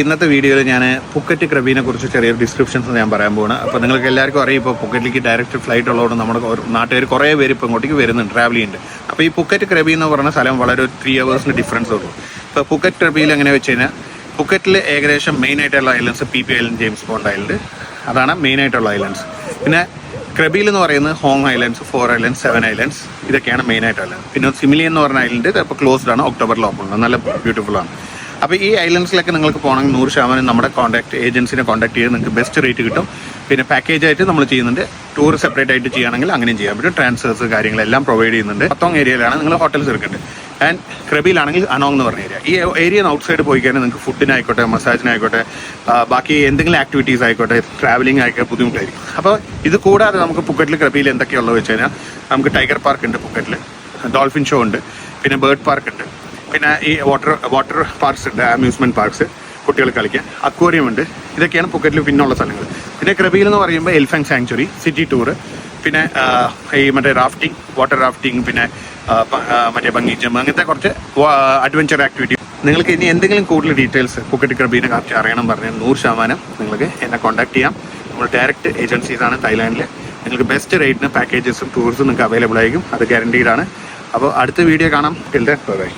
ഇന്നത്തെ വീഡിയോയിൽ ഞാൻ പുക്കറ്റ് ക്രബീനെ കുറിച്ച് ചെറിയൊരു ഡിസ്ക്രിപ്ഷൻസ് ഞാൻ പറയാൻ പോവാണ്. അപ്പോൾ നിങ്ങൾക്ക് എല്ലാവർക്കും അറിയാം, ഇപ്പോൾ പുക്കറ്റിലേക്ക് ഡയറക്റ്റ് ഫ്ലൈറ്റ് ഉള്ളതുകൊണ്ട് നമ്മുടെ നാട്ടുകാർ കുറേ പേര് ഇപ്പോൾ ഇങ്ങോട്ടേക്ക് വരുന്നുണ്ട്, ട്രാവൽ ചെയ്യുന്നുണ്ട്. അപ്പോൾ ഈ പുക്കറ്റ് ക്രബി എന്ന് പറയുന്ന സ്ഥലം വളരെ 3 hours ഡിഫറൻസ് ഉള്ളൂ. ഇപ്പോൾ പുക്കറ്റ് ക്രബിയിൽ എങ്ങനെ വെച്ച് കഴിഞ്ഞാൽ പുക്കറ്റിൽ ഏകദേശം മെയിൻ ആയിട്ടുള്ള islands PP island, James bond island, അതാണ് മെയിൻ ആയിട്ടുള്ള ഐലൻഡ്സ്. പിന്നെ ക്രബിയിൽ എന്ന് പറയുന്നത് ഹോങ് ഐലൻഡ്സ്, 4 ഐലൻഡ്സ്, 7 ഐലൻഡ്സ്, ഇതൊക്കെയാണ് മെയിൻ ആയിട്ടുള്ളത്. പിന്നെ സിമിലി എന്ന് പറഞ്ഞ ഐലൻഡ് ഇപ്പോൾ ക്ലോസ്ഡ് ആണ്, ഒക്ടോബറിൽ ഓപ്പൺ ആണ്, നല്ല ബ്യൂട്ടിഫുൾ ആണ്. അപ്പോൾ ഈ ഐലൻഡ്സിലൊക്കെ നിങ്ങൾക്ക് പോകണമെങ്കിൽ 100% നമ്മുടെ ഏജൻസിനെ കോൺടാക്ട് ചെയ്ത് നിങ്ങൾക്ക് ബെസ്റ്റ് റേറ്റ് കിട്ടും. പിന്നെ പാക്കേജ് ആയിട്ട് നമ്മൾ ചെയ്യുന്നുണ്ട്. ടൂർ സെപ്പറേറ്റ് ആയിട്ട് ചെയ്യുകയാണെങ്കിൽ അങ്ങനെയും ചെയ്യാൻ പറ്റും. ട്രാൻസ്ഫേഴ്സ് കാര്യങ്ങളെല്ലാം പ്രൊവൈഡ് ചെയ്യുന്നുണ്ട്. പത്തോങ് ഏരിയയിലാണ് നിങ്ങൾ ഹോട്ടൽസ് എടുക്കേണ്ടത്. ആൻഡ് ക്രബിയിലാണെങ്കിൽ അനോങ് എന്ന് പറഞ്ഞ ഏരിയ. ഈ ഏരിയ ഔട്ട്സൈഡ് പോയി കഴിഞ്ഞാൽ നിങ്ങൾക്ക് ഫുഡിനായിക്കോട്ടെ, മസാജിനായിക്കോട്ടെ, ബാക്കി എന്തെങ്കിലും ആക്ടിവിറ്റീസ് ആയിക്കോട്ടെ, ട്രാവലിംഗ് ആയിക്കോട്ടെ ബുദ്ധിമുട്ടായിരിക്കും. അപ്പോൾ ഇത് കൂടാതെ നമുക്ക് പുക്കറ്റിൽ ക്രബിയിൽ എന്തൊക്കെയുള്ളത് വെച്ച് കഴിഞ്ഞാൽ നമുക്ക് ടൈഗർ പാർക്ക് ഉണ്ട്, പുക്കറ്റിൽ ഡോൾഫിൻ ഷോ ഉണ്ട്, പിന്നെ ബേർഡ് പാർക്ക് ഉണ്ട്, പിന്നെ ഈ വാട്ടർ പാർക്സ് ഉണ്ട്, അമ്യൂസ്മെന്റ് പാർക്സ്, കുട്ടികൾ കളിക്കാൻ, അക്വേറിയം ഉണ്ട്. ഇതൊക്കെയാണ് പുക്കറ്റിൽ പിന്നുള്ള സ്ഥലങ്ങൾ. പിന്നെ ക്രബിയിൽ എന്ന് പറയുമ്പോൾ എലിഫന്റ് സാങ്ച്വറി, സിറ്റി ടൂർ, പിന്നെ ഈ മറ്റേ റാഫ്റ്റിംഗ്, വാട്ടർ റാഫ്റ്റിംഗ്, പിന്നെ മറ്റേ ബംഗി ജമ്പ്, അങ്ങനത്തെ കുറച്ച് അഡ്വഞ്ചർ ആക്ടിവിറ്റി. നിങ്ങൾക്ക് ഇനി എന്തെങ്കിലും കൂടുതൽ ഡീറ്റെയിൽസ് പുക്കറ്റ് ക്രബീനെ കുറിച്ച് അറിയണം പറഞ്ഞാൽ 100% നിങ്ങൾക്ക് എന്നെ കോൺടാക്ട് ചെയ്യാം. നമ്മൾ ഡയറക്റ്റ് ഏജൻസീസാണ് തായ്ലാൻഡിൽ. നിങ്ങൾക്ക് ബെസ്റ്റ് റേറ്റിന് പാക്കേജസും ടൂർസും നിങ്ങൾക്ക് അവൈലബിൾ ആയിരിക്കും, അത് ഗ്യാരണ്ടീഡ് ആണ്. അപ്പോൾ അടുത്ത വീഡിയോ കാണാം. Till then bye.